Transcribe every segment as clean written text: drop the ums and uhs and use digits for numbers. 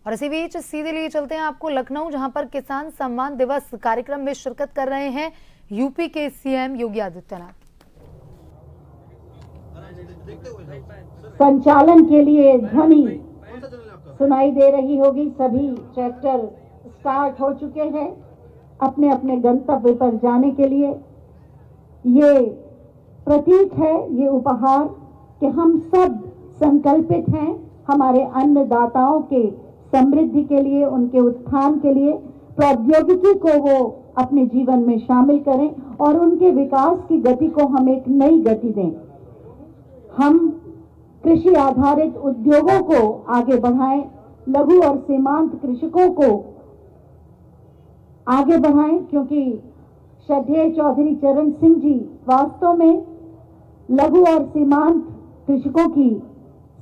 और इसी बीच सीधे लिए चलते हैं आपको लखनऊ, जहां पर किसान सम्मान दिवस कार्यक्रम में शिरकत कर रहे हैं यूपी के सीएम योगी आदित्यनाथ। संचालन के लिए ध्वनि सुनाई दे रही होगी। सभी ट्रैक्टर स्टार्ट हो चुके हैं अपने अपने गंतव्य पर जाने के लिए। ये प्रतीक है, ये उपहार कि हम सब संकल्पित हैं हमारे अन्नदाताओं के समृद्धि के लिए, उनके उत्थान के लिए। प्रौद्योगिकी को वो अपने जीवन में शामिल करें और उनके विकास की गति को हम एक नई गति दें। हम कृषि आधारित उद्योगों को आगे बढ़ाएं, लघु और सीमांत कृषकों को आगे बढ़ाएं, क्योंकि श्रद्धेय चौधरी चरण सिंह जी वास्तव में लघु और सीमांत कृषकों की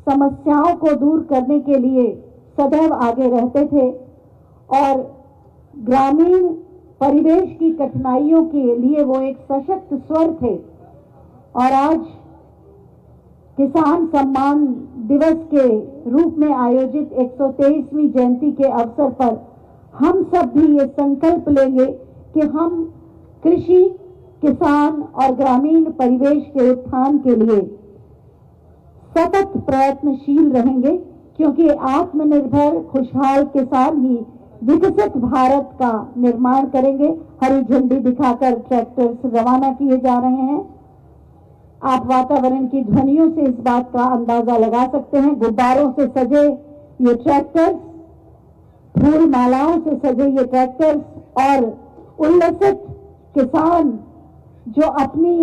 समस्याओं को दूर करने के लिए सदैव आगे रहते थे और ग्रामीण परिवेश की कठिनाइयों के लिए वो एक सशक्त स्वर थे। और आज किसान सम्मान दिवस के रूप में आयोजित 123वीं जयंती के अवसर पर हम सब भी ये संकल्प लेंगे कि हम कृषि, किसान और ग्रामीण परिवेश के उत्थान के लिए सतत प्रयत्नशील रहेंगे, क्योंकि आत्मनिर्भर खुशहाल किसान ही विकसित भारत का निर्माण करेंगे। हरी झंडी दिखाकर ट्रैक्टर्स रवाना किए जा रहे हैं। आप वातावरण की ध्वनियों से इस बात का अंदाजा लगा सकते हैं। गुब्बारों से सजे ये ट्रैक्टर्स, फूल मालाओं से सजे ये ट्रैक्टर्स और उल्लसित किसान जो अपनी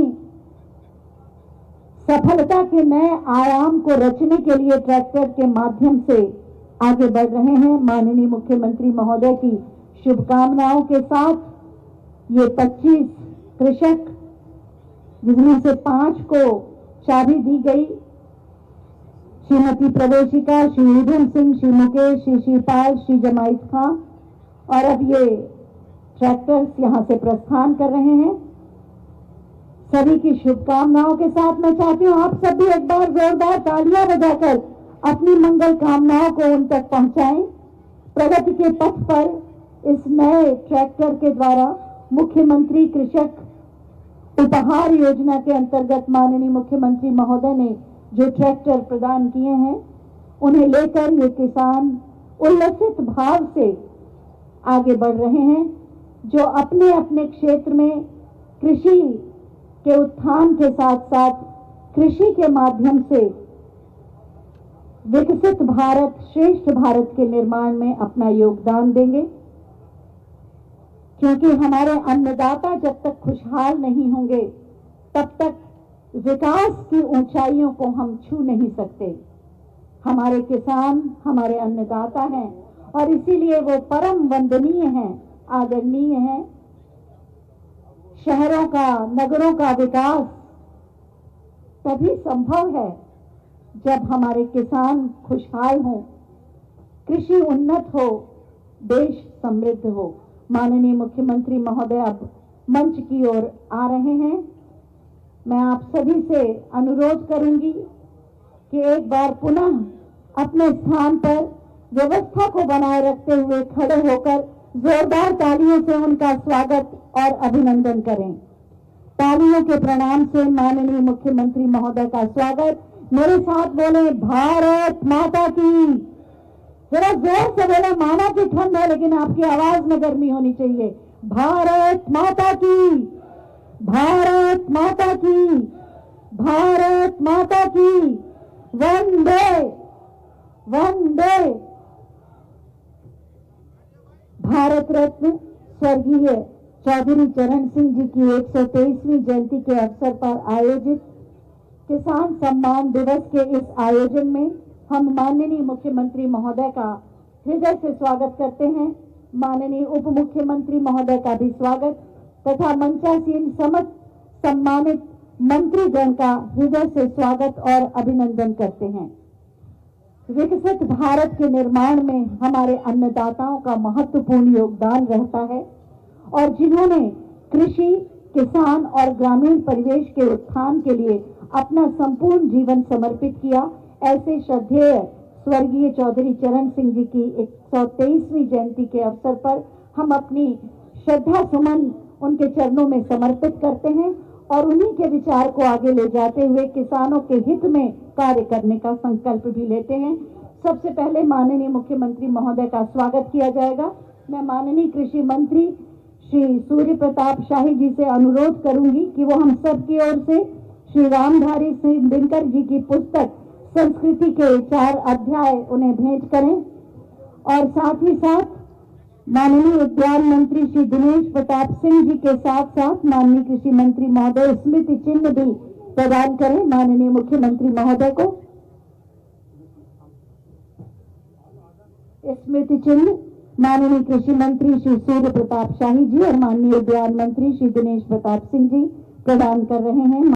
सफलता के नए आयाम को रचने के लिए ट्रैक्टर के माध्यम से आगे बढ़ रहे हैं। माननीय मुख्यमंत्री महोदय की शुभकामनाओं के साथ ये 25 कृषक, जिनमें से 5 को चाबी दी गई, श्रीमती प्रवेशिका, श्री ऊधम सिंह, श्री मुकेश, श्री शिवपाल, श्री जमाइत खां, और अब ये ट्रैक्टर्स यहां से प्रस्थान कर रहे हैं। सभी की शुभकामनाओं के साथ मैं चाहती हूँ आप सब भी एक बार जोरदार तालियां बजाकर अपनी मंगल कामनाओं को उन तक पहुंचाएं। प्रगति के पथ पर इस नए ट्रैक्टर के द्वारा मुख्यमंत्री कृषक उपहार योजना के अंतर्गत माननीय मुख्यमंत्री महोदय ने जो ट्रैक्टर प्रदान किए हैं, उन्हें लेकर ये किसान उल्लसित भाव से आगे बढ़ रहे हैं, जो अपने अपने क्षेत्र में कृषि के उत्थान के साथ साथ कृषि के माध्यम से विकसित भारत, श्रेष्ठ भारत के निर्माण में अपना योगदान देंगे। क्योंकि हमारे अन्नदाता जब तक खुशहाल नहीं होंगे तब तक विकास की ऊंचाइयों को हम छू नहीं सकते। हमारे किसान हमारे अन्नदाता हैं और इसीलिए वो परम वंदनीय हैं, आदरणीय हैं। शहरों का, नगरों का विकास तभी संभव है जब हमारे किसान खुशहाल हों, कृषि उन्नत हो, देश समृद्ध हो। माननीय मुख्यमंत्री महोदय अब मंच की ओर आ रहे हैं। मैं आप सभी से अनुरोध करूंगी कि एक बार पुनः अपने स्थान पर व्यवस्था को बनाए रखते हुए खड़े होकर जोरदार तालियों से उनका स्वागत और अभिनंदन करें। तालियों के प्रणाम से माननीय मुख्यमंत्री महोदय का स्वागत। मेरे साथ बोले, भारत माता की। जरा जोर से बोले, माना की ठंड है लेकिन आपकी आवाज में गर्मी होनी चाहिए। भारत माता की, भारत माता की, भारत माता की। वंदे वंदे। भारत रत्न स्वर्गीय चौधरी चरण सिंह जी की 123वीं जयंती के अवसर पर आयोजित किसान सम्मान दिवस के इस आयोजन में हम माननीय मुख्यमंत्री महोदय का हृदय से स्वागत करते हैं। माननीय उप मुख्यमंत्री महोदय का भी स्वागत तथा मंचासीन समस्त सम्मानित मंत्रीगण का हृदय से स्वागत और अभिनंदन करते हैं। विकसित भारत के निर्माण में हमारे अन्नदाताओं का महत्वपूर्ण योगदान रहता है और जिन्होंने कृषि, किसान और ग्रामीण परिवेश के उत्थान के लिए अपना संपूर्ण जीवन समर्पित किया, ऐसे श्रद्धेय स्वर्गीय चौधरी चरण सिंह जी की 123वीं जयंती के अवसर पर हम अपनी श्रद्धा सुमन उनके चरणों में समर्पित करते हैं और उन्हीं के विचार को आगे ले जाते हुए किसानों के हित में कार्य करने का संकल्प भी लेते हैं। सबसे पहले माननीय मुख्यमंत्री महोदय का स्वागत किया जाएगा। मैं माननीय कृषि मंत्री श्री सूर्य प्रताप शाही जी से अनुरोध करूंगी कि वो हम सब की ओर से श्री रामधारी सिंह दिनकर जी की पुस्तक संस्कृति के 4 अध्याय उन्हें भेंट करें और साथ ही साथ माननीय उद्यान मंत्री श्री दिनेश प्रताप सिंह जी के साथ साथ माननीय कृषि मंत्री महोदय स्मृति चिन्ह भी प्रदान करें माननीय मुख्यमंत्री महोदय को। स्मृति चिन्ह माननीय कृषि मंत्री श्री सूर्य प्रताप शाही जी और माननीय उद्यान मंत्री श्री दिनेश प्रताप सिंह जी प्रदान कर रहे हैं।